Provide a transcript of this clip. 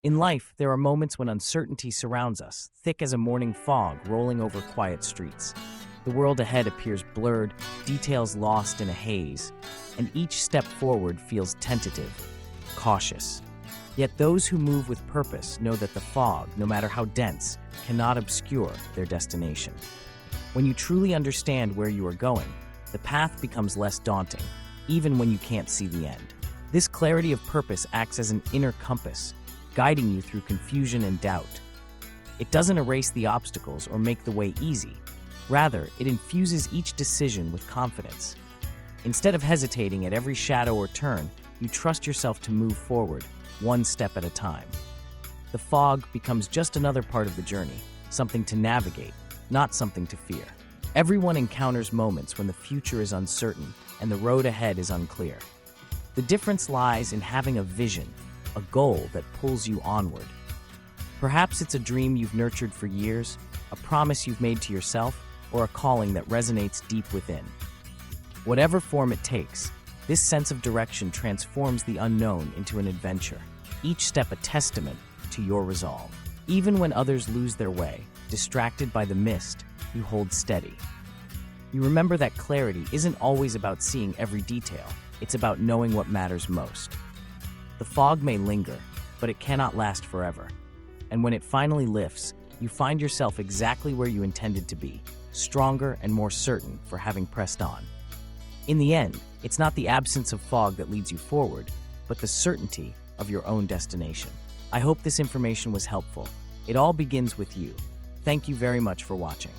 In life, there are moments when uncertainty surrounds us, thick as a morning fog rolling over quiet streets. The world ahead appears blurred, details lost in a haze, and each step forward feels tentative, cautious. Yet those who move with purpose know that the fog, no matter how dense, cannot obscure their destination. When you truly understand where you are going, the path becomes less daunting, even when you can't see the end. This clarity of purpose acts as an inner compass, guiding you through confusion and doubt. It doesn't erase the obstacles or make the way easy. Rather, it infuses each decision with confidence. Instead of hesitating at every shadow or turn, you trust yourself to move forward, one step at a time. The fog becomes just another part of the journey, something to navigate, not something to fear. Everyone encounters moments when the future is uncertain and the road ahead is unclear. The difference lies in having a vision, a goal that pulls you onward. Perhaps it's a dream you've nurtured for years, a promise you've made to yourself, or a calling that resonates deep within. Whatever form it takes, this sense of direction transforms the unknown into an adventure, each step a testament to your resolve. Even when others lose their way, distracted by the mist, you hold steady. You remember that clarity isn't always about seeing every detail, it's about knowing what matters most. The fog may linger, but it cannot last forever. And when it finally lifts, you find yourself exactly where you intended to be, stronger and more certain for having pressed on. In the end, it's not the absence of fog that leads you forward, but the certainty of your own destination. I hope this information was helpful. It all begins with you. Thank you very much for watching.